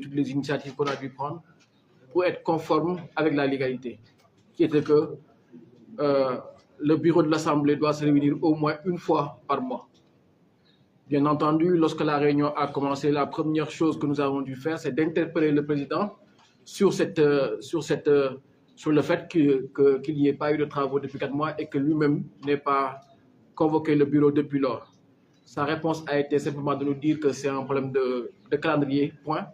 toutes les initiatives qu'on a dû prendre pour être conforme avec la légalité, qui était que le bureau de l'Assemblée doit se réunir au moins une fois par mois. Bien entendu, lorsque la réunion a commencé, la première chose que nous avons dû faire, c'est d'interpeller le président sur le fait qu'il n'y ait pas eu de travaux depuis 4 mois et que lui-même n'ait pas convoqué le bureau depuis lors. Sa réponse a été simplement de nous dire que c'est un problème de calendrier, point,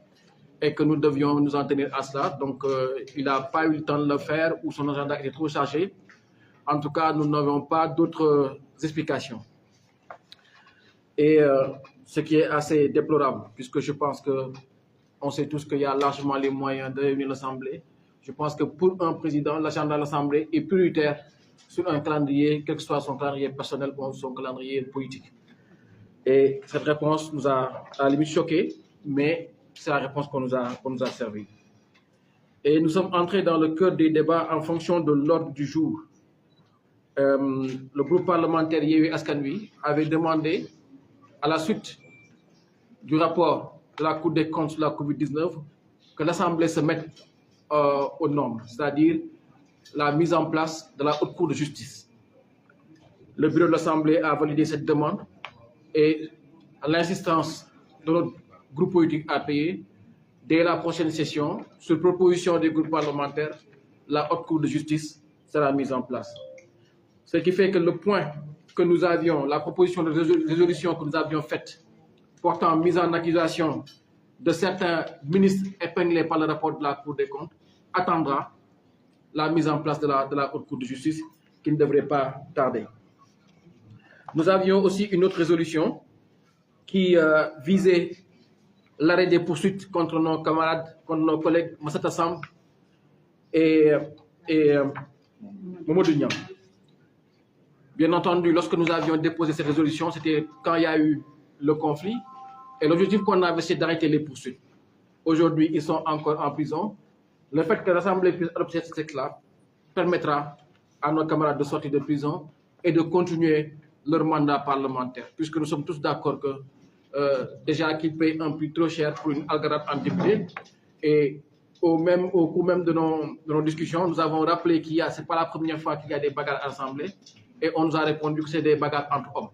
et que nous devions nous en tenir à cela. Donc, il n'a pas eu le temps de le faire ou son agenda était trop chargé. En tout cas, nous n'avons pas d'autres explications. Et ce qui est assez déplorable, puisque je pense qu'on sait tous qu'il y a largement les moyens de réunir l'Assemblée. Je pense que pour un président, l'agenda de l'Assemblée est prioritaire sur un calendrier, quel que soit son calendrier personnel ou son calendrier politique. Et cette réponse nous a à la limite choqués, mais c'est la réponse qu'on nous a servi. Et nous sommes entrés dans le cœur des débats en fonction de l'ordre du jour. Le groupe parlementaire Yewwi Askan Wi avait demandé, à la suite du rapport de la Cour des comptes sur la COVID-19, que l'Assemblée se mette aux normes, c'est-à-dire la mise en place de la Haute Cour de justice. Le bureau de l'Assemblée a validé cette demande et à l'insistance de notre groupe politique APE, dès la prochaine session, sur proposition des groupes parlementaires, la Haute Cour de justice sera mise en place. Ce qui fait que le point que nous avions, la proposition de résolution que nous avions faite portant mise en accusation de certains ministres épinglés par le rapport de la Cour des comptes attendra la mise en place de la Haute Cour de justice qui ne devrait pas tarder. Nous avions aussi une autre résolution qui visait l'arrêt des poursuites contre nos camarades, contre nos collègues Massata Samb et Mamadou Niang. Bien entendu, lorsque nous avions déposé cette résolution, c'était quand il y a eu le conflit. Et l'objectif qu'on avait, c'est d'arrêter les poursuites. Aujourd'hui, ils sont encore en prison. Le fait que l'Assemblée puisse adopter ce texte-là permettra à nos camarades de sortir de prison et de continuer leur mandat parlementaire, puisque nous sommes tous d'accord que déjà qu'ils payent un prix trop cher pour une algarade en député. Et au cours même de nos discussions, nous avons rappelé ce n'est pas la première fois qu'il y a des bagarres à l'Assemblée. Et on nous a répondu que c'est des bagarres entre hommes.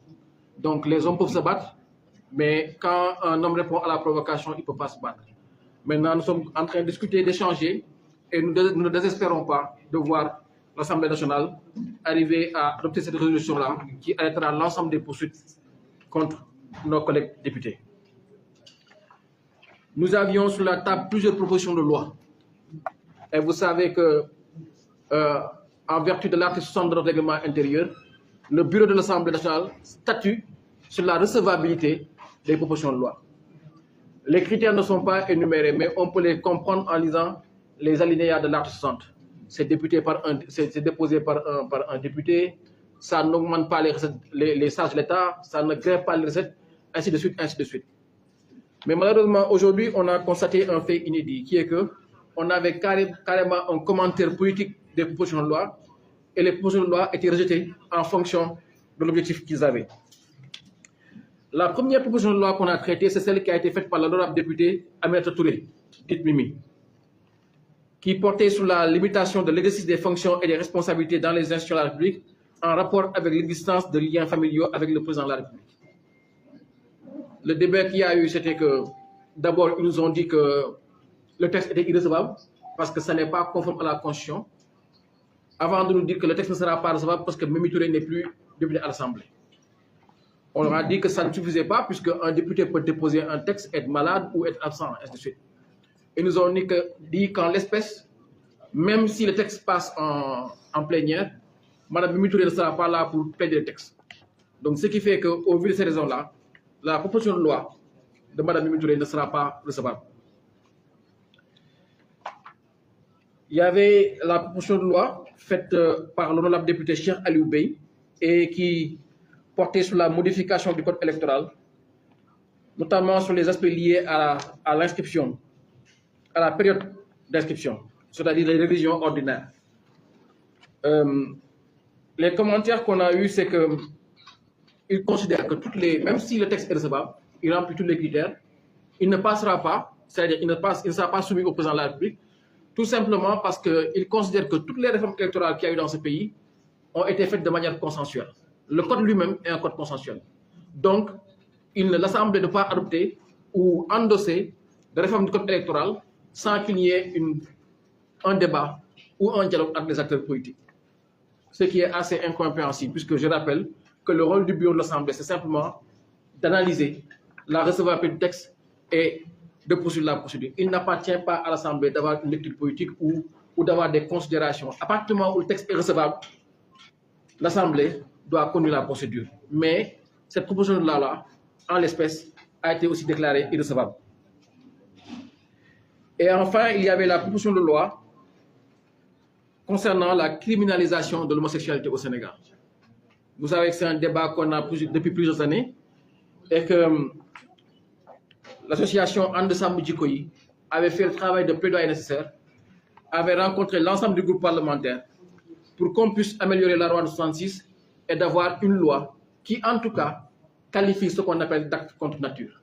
Donc les hommes peuvent se battre, mais quand un homme répond à la provocation, il ne peut pas se battre. Maintenant, nous sommes en train de discuter, d'échanger, et nous ne désespérons pas de voir l'Assemblée nationale arriver à adopter cette résolution-là, qui arrêtera l'ensemble des poursuites contre nos collègues députés. Nous avions sur la table plusieurs propositions de loi. Et vous savez que en vertu de l'article 60 de notre règlement intérieur, le bureau de l'Assemblée nationale statue sur la recevabilité des propositions de loi. Les critères ne sont pas énumérés, mais on peut les comprendre en lisant les alinéas de l'article 60. C'est déposé par un député, ça n'augmente pas les charges de l'État, ça ne grève pas les recettes, ainsi de suite, ainsi de suite. Mais malheureusement, aujourd'hui, on a constaté un fait inédit, qui est qu'on avait carrément un commentaire politique des propositions de loi, et les propositions de loi étaient rejetées en fonction de l'objectif qu'ils avaient. La première proposition de loi qu'on a traitée, c'est celle qui a été faite par l'honorable député Aminata Touré, dite Mimi, qui portait sur la limitation de l'exercice des fonctions et des responsabilités dans les institutions de la République en rapport avec l'existence de liens familiaux avec le président de la République. Le débat qu'il y a eu, c'était que d'abord, ils nous ont dit que le texte était irrecevable parce que ça n'est pas conforme à la Constitution, avant de nous dire que le texte ne sera pas recevable parce que Mimi Touré n'est plus député à l'Assemblée. On leur a dit que ça ne suffisait pas puisque un député peut déposer un texte, être malade ou être absent, ainsi de suite. Ils nous ont dit qu'en l'espèce, même si le texte passe en plénière, Mme Mimi Touré ne sera pas là pour plaider le texte. Donc ce qui fait qu'au vu de ces raisons-là, la proposition de loi de Mme Mimi Touré ne sera pas recevable. Il y avait la proposition de loi faite par l'honorable député Cheikh Aliou Bey et qui portait sur la modification du code électoral, notamment sur les aspects liés à l'inscription, à la période d'inscription, c'est-à-dire les révisions ordinaires. Les commentaires qu'on a eus, c'est qu'ils considèrent que même si le texte est recevable, il remplit tous les critères, il ne passera pas c'est-à-dire il ne sera pas soumis au président de la République, tout simplement parce qu'il considère que toutes les réformes électorales qu'il y a eu dans ce pays ont été faites de manière consensuelle. Le code lui-même est un code consensuel. Donc, l'Assemblée ne peut pas adopter ou endosser de réforme du code électoral sans qu'il y ait un débat ou un dialogue avec les acteurs politiques. Ce qui est assez incompréhensible, puisque je rappelle que le rôle du bureau de l'Assemblée, c'est simplement d'analyser la recevabilité du texte et de poursuivre la procédure. Il n'appartient pas à l'Assemblée d'avoir une lecture politique ou d'avoir des considérations. À partir du moment où le texte est recevable, l'Assemblée doit conduire la procédure. Mais cette proposition de loi, en l'espèce, a été aussi déclarée irrecevable. Et enfin, il y avait la proposition de loi concernant la criminalisation de l'homosexualité au Sénégal. Vous savez que c'est un débat qu'on a depuis plusieurs années et que l'association And Samm Jikko Yi avait fait le travail de plaidoyer nécessaire, avait rencontré l'ensemble du groupe parlementaire pour qu'on puisse améliorer la loi de 66 et d'avoir une loi qui, en tout cas, qualifie ce qu'on appelle d'acte contre nature.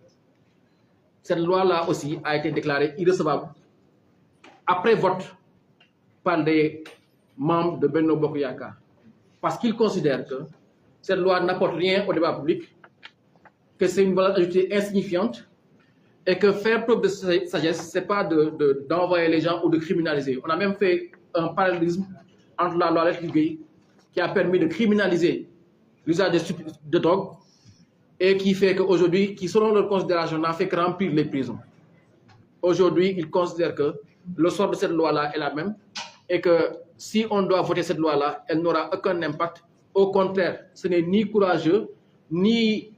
Cette loi-là aussi a été déclarée irrecevable après vote par les membres de Benno Bokk Yakaar, parce qu'ils considèrent que cette loi n'apporte rien au débat public, que c'est une valeur ajoutée insignifiante et que faire preuve de sagesse, ce n'est pas d'envoyer les gens ou de criminaliser. On a même fait un parallélisme entre la loi Gueye qui a permis de criminaliser l'usage de drogue et qui fait qu'aujourd'hui, qui selon leur considération n'a fait que remplir les prisons. Aujourd'hui, ils considèrent que le sort de cette loi-là est la même et que si on doit voter cette loi-là, elle n'aura aucun impact. Au contraire, ce n'est ni courageux, ni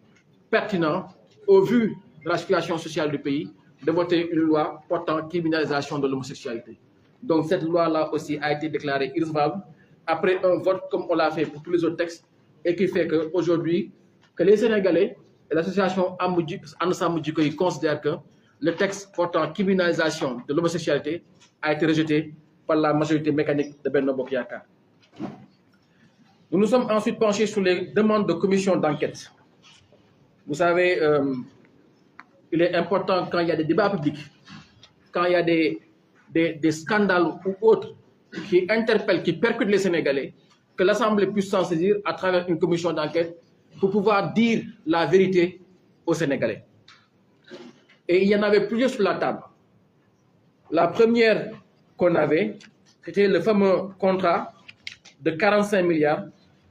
pertinent, au vu de la situation sociale du pays, de voter une loi portant criminalisation de l'homosexualité. Donc cette loi-là aussi a été déclarée irrecevable après un vote comme on l'a fait pour tous les autres textes et qui fait qu'aujourd'hui, que les Sénégalais et l'association And Samm Jikko Yi considèrent que le texte portant criminalisation de l'homosexualité a été rejeté par la majorité mécanique de Benno Bokk Yakaar. Nous nous sommes ensuite penchés sur les demandes de commission d'enquête. Vous savez, il est important quand il y a des débats publics, quand il y a des scandales ou autres qui interpellent, qui percutent les Sénégalais, que l'Assemblée puisse s'en saisir à travers une commission d'enquête pour pouvoir dire la vérité aux Sénégalais. Et il y en avait plusieurs sur la table. La première qu'on avait, c'était le fameux contrat de 45 milliards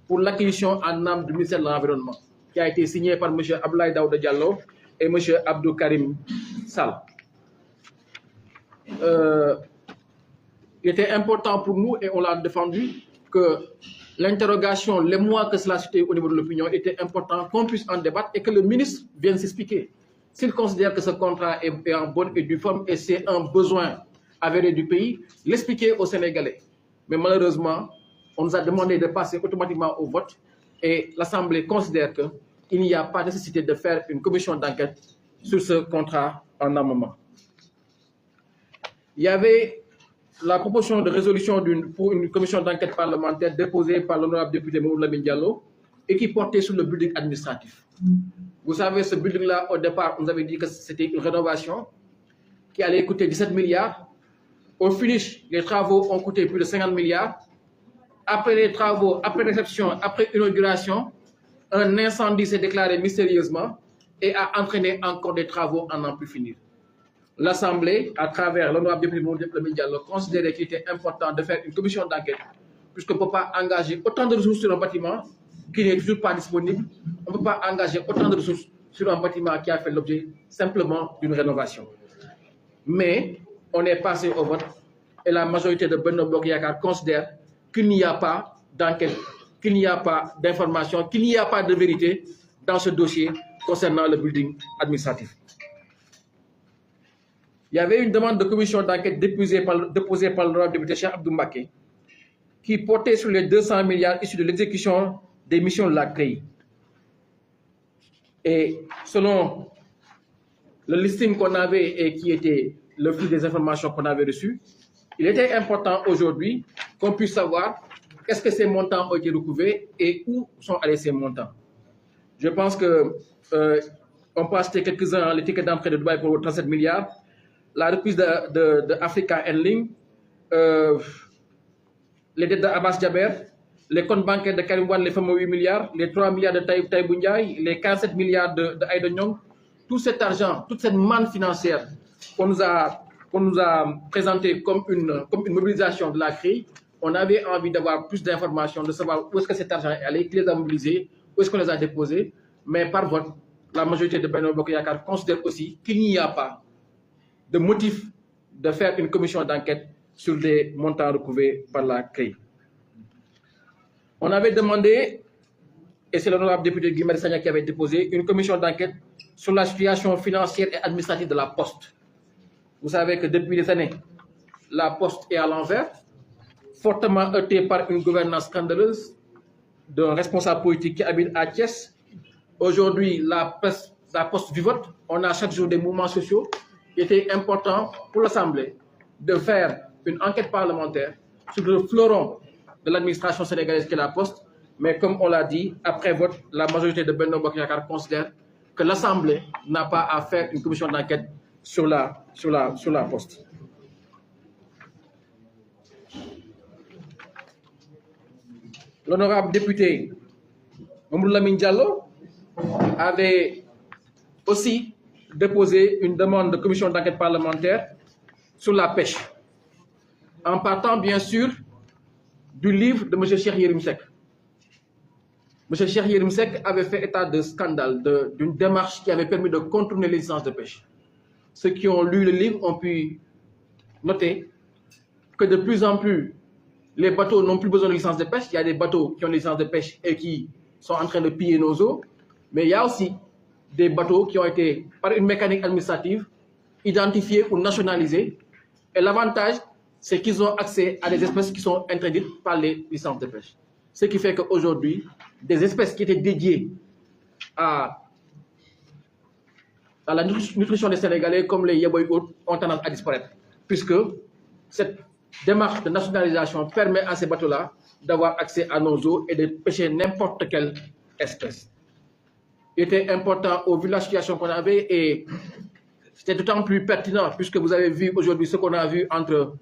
pour l'acquisition en âme du ministère de l'Environnement, qui a été signé par M. Abdoulaye Daouda Diallo et M. Abdou Karim Sall. Il était important pour nous, et on l'a défendu, que l'interrogation, les mois que cela c'était au niveau de l'opinion, était important qu'on puisse en débattre et que le ministre vienne s'expliquer. S'il considère que ce contrat est en bonne et due forme et c'est un besoin avéré du pays, l'expliquer aux Sénégalais. Mais malheureusement, on nous a demandé de passer automatiquement au vote et l'Assemblée considère qu'il n'y a pas nécessité de faire une commission d'enquête sur ce contrat en amont. Il y avait la proposition de résolution pour une commission d'enquête parlementaire déposée par l'honorable député Mamadou Lamine Diallo et qui portait sur le building administratif. Vous savez, ce building-là, au départ, on nous avait dit que c'était une rénovation qui allait coûter 17 milliards. Au finish, les travaux ont coûté plus de 50 milliards. Après les travaux, après réception, après inauguration, un incendie s'est déclaré mystérieusement et a entraîné encore des travaux à n'en plus finir. L'Assemblée, à travers l'honorable député Mamadou Lamine Diallo, considérait qu'il était important de faire une commission d'enquête, puisqu'on ne peut pas engager autant de ressources sur un bâtiment qui n'est toujours pas disponible. On ne peut pas engager autant de ressources sur un bâtiment qui a fait l'objet simplement d'une rénovation. Mais on est passé au vote et la majorité de Benno Bokk Yakaar considère qu'il n'y a pas d'enquête, qu'il n'y a pas d'information, qu'il n'y a pas de vérité dans ce dossier concernant le building administratif. Il y avait une demande de commission d'enquête déposée par l'honorable député Cheikh Abdou Mbacké qui portait sur les 200 milliards issus de l'exécution des missions de la CREI. Et selon le listing qu'on avait et qui était le flux des informations qu'on avait reçues, il était important aujourd'hui qu'on puisse savoir est-ce que ces montants ont été recouvrés et où sont allés ces montants. Je pense qu'on peut acheter quelques-uns les tickets d'entrée de Dubaï pour 37 milliards, la reprise de Africa Handling, les dettes d'Abbas Jaber, les comptes bancaires de Karim Wade, les fameux 8 milliards, les 3 milliards de Taïbou Ndiaye, les 47 milliards de Aïda Nyong, tout cet argent, toute cette manne financière qu'on nous a présenté comme une mobilisation de la crise, on avait envie d'avoir plus d'informations, de savoir où est-ce que cet argent est allé, qui les a mobilisés, où est-ce qu'on les a déposés. Mais par vote, la majorité de Benno Bokk Yakaar considère aussi qu'il n'y a pas de motif de faire une commission d'enquête sur des montants recouvrés par la CREI. On avait demandé, et c'est l'honorable député Guy Marius Sagna qui avait déposé, une commission d'enquête sur la situation financière et administrative de la Poste. Vous savez que depuis des années, la Poste est à l'envers, fortement heurtée par une gouvernance scandaleuse d'un responsable politique qui habite à Thiès. Aujourd'hui, la Poste vivote. On a chaque jour des mouvements sociaux. Il était important pour l'Assemblée de faire une enquête parlementaire sur le fleuron de l'administration sénégalaise qui est la Poste. Mais comme on l'a dit, après vote, la majorité de Benno Bokk Yakaar considère que l'Assemblée n'a pas à faire une commission d'enquête sur la Poste. L'honorable député Mamadou Lamine Diallo avait aussi déposé une demande de commission d'enquête parlementaire sur la pêche, en partant bien sûr du livre de M. Cheikh Yérim Seck. M. Cheikh Yérim Seck avait fait état de scandale, d'une démarche qui avait permis de contourner les licences de pêche. Ceux qui ont lu le livre ont pu noter que de plus en plus, les bateaux n'ont plus besoin de licence de pêche. Il y a des bateaux qui ont des licences de pêche et qui sont en train de piller nos eaux. Mais il y a aussi des bateaux qui ont été, par une mécanique administrative, identifiés ou nationalisés. Et l'avantage, c'est qu'ils ont accès à des espèces qui sont interdites par les licences de pêche. Ce qui fait qu'aujourd'hui, des espèces qui étaient dédiées à la nutrition des Sénégalais, comme les yeboy ont tendance à disparaître. Puisque cette démarche de nationalisation permet à ces bateaux-là d'avoir accès à nos eaux et de pêcher n'importe quelle espèce. Il était important au vu de la situation qu'on avait et c'était d'autant plus pertinent puisque vous avez vu aujourd'hui ce qu'on a vu entre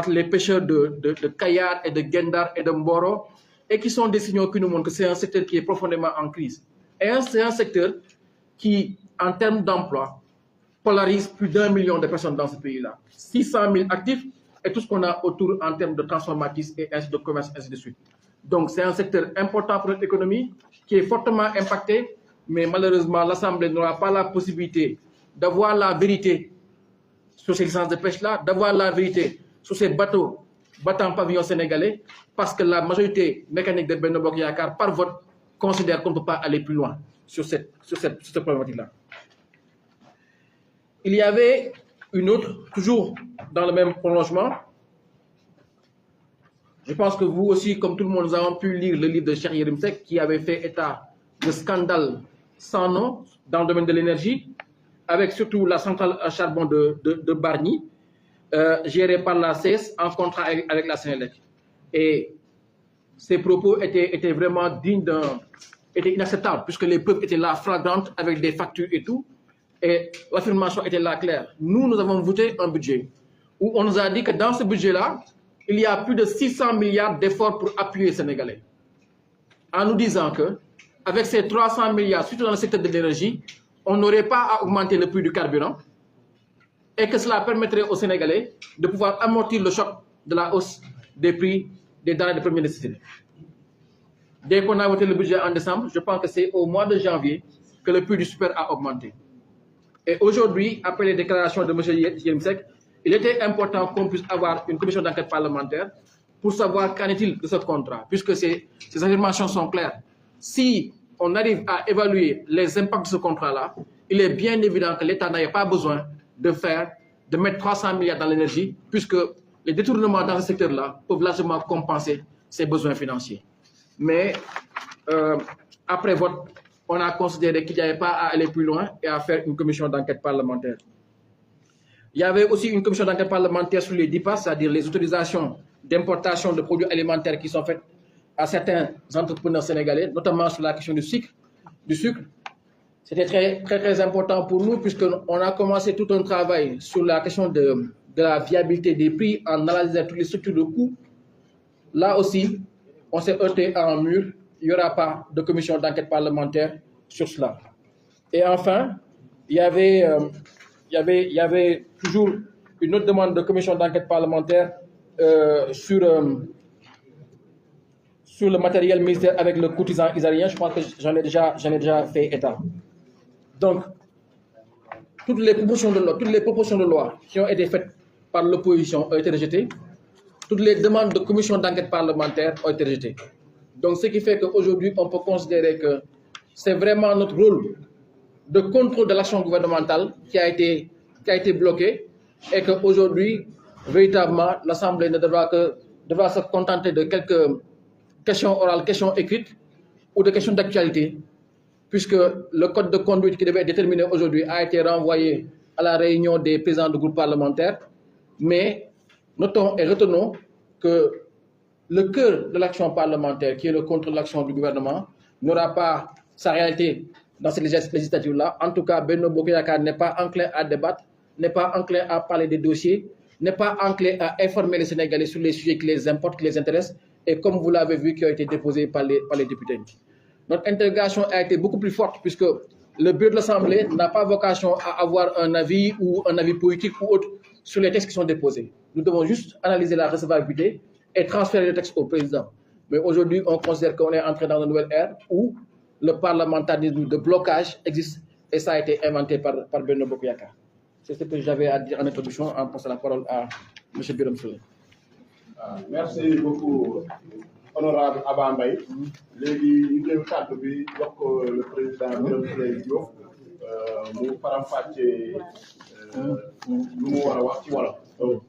les pêcheurs de Kayar et de Gendar et de Mboro et qui sont des signaux qui nous montrent que c'est un secteur qui est profondément en crise. Et c'est un secteur qui, en termes d'emploi, polarise plus d'1 million de personnes dans ce pays-là. 600 000 actifs et tout ce qu'on a autour en termes de transformatisme et ainsi de commerce, ainsi de suite. Donc c'est un secteur important pour notre économie qui est fortement impacté, mais malheureusement l'Assemblée n'aura pas la possibilité d'avoir la vérité sur ces licences de pêche-là, d'avoir la vérité sur ces bateaux battant pavillon sénégalais, parce que la majorité mécanique de Benno Bokk Yakaar, par vote, considère qu'on ne peut pas aller plus loin sur cette problématique-là. Il y avait une autre, toujours dans le même prolongement. Je pense que vous aussi, comme tout le monde, nous avons pu lire le livre de Cheikh Yérim Seck qui avait fait état de scandales sans nom dans le domaine de l'énergie, avec surtout la centrale à charbon de Bargny, gérée par la CES en contrat avec la Sénélec. Et ces propos étaient vraiment dignes étaient inacceptables, puisque les preuves étaient là flagrantes avec des factures et tout. Et l'affirmation était là claire. Nous avons voté un budget où on nous a dit que dans ce budget-là, il y a plus de 600 milliards d'efforts pour appuyer les Sénégalais. En nous disant que, avec ces 300 milliards, surtout dans le secteur de l'énergie, on n'aurait pas à augmenter le prix du carburant et que cela permettrait aux Sénégalais de pouvoir amortir le choc de la hausse des prix des denrées de première nécessité. Dès qu'on a voté le budget en décembre, je pense que c'est au mois de janvier que le prix du super a augmenté. Et aujourd'hui, après les déclarations de M. Yérim Seck, il était important qu'on puisse avoir une commission d'enquête parlementaire pour savoir qu'en est-il de ce contrat, puisque ces affirmations sont claires. Si on arrive à évaluer les impacts de ce contrat-là, il est bien évident que l'État n'a pas besoin de mettre 300 milliards dans l'énergie, puisque les détournements dans ce secteur-là peuvent largement compenser ses besoins financiers. Mais après vote, on a considéré qu'il n'y avait pas à aller plus loin et à faire une commission d'enquête parlementaire. Il y avait aussi une commission d'enquête parlementaire sur les DIPAS, c'est-à-dire les autorisations d'importation de produits alimentaires qui sont faites à certains entrepreneurs sénégalais, notamment sur la question du sucre. C'était très important pour nous puisqu'on a commencé tout un travail sur la question de la viabilité des prix en analysant toutes les structures de coûts. Là aussi, on s'est heurté à un mur. Il n'y aura pas de commission d'enquête parlementaire sur cela. Et enfin, il y avait toujours une autre demande de commission d'enquête parlementaire sur le matériel militaire avec le courtisan israélien. Je pense que j'en ai déjà fait état. Donc, toutes les propositions de loi qui ont été faites par l'opposition ont été rejetées. Toutes les demandes de commission d'enquête parlementaire ont été rejetées. Donc, ce qui fait qu'aujourd'hui, on peut considérer que c'est vraiment notre rôle de contrôle de l'action gouvernementale qui a été bloqué et qu'aujourd'hui, véritablement, l'Assemblée ne devra se contenter de quelques questions orales, questions écrites ou de questions d'actualité, puisque le code de conduite qui devait être déterminé aujourd'hui a été renvoyé à la réunion des présidents de groupes parlementaires. Mais notons et retenons que le cœur de l'action parlementaire, qui est le contrôle de l'action du gouvernement, n'aura pas sa réalité dans cette législature-là. En tout cas, Benno Bokk Yakaar n'est pas enclin à débattre, n'est pas enclin à parler des dossiers, n'est pas enclin à informer les Sénégalais sur les sujets qui les importent, qui les intéressent, et comme vous l'avez vu, qui ont été déposés par les députés. Notre interrogation a été beaucoup plus forte puisque le bureau de l'Assemblée n'a pas vocation à avoir un avis ou un avis politique ou autre sur les textes qui sont déposés. Nous devons juste analyser la recevabilité et transférer le texte au président. Mais aujourd'hui, on considère qu'on est entré dans une nouvelle ère où le parlementarisme de blocage existe et ça a été inventé par Benno Bokk Yakaar. C'est ce que j'avais à dire en introduction en passant la parole à M. Birame Souleye. Merci beaucoup, honorable Abba Mbaye. Léegi ñu jël kàddu bi jox ko le président Birame Souleye Diop mu faram-fàccee lu mu war a wax ci wolof.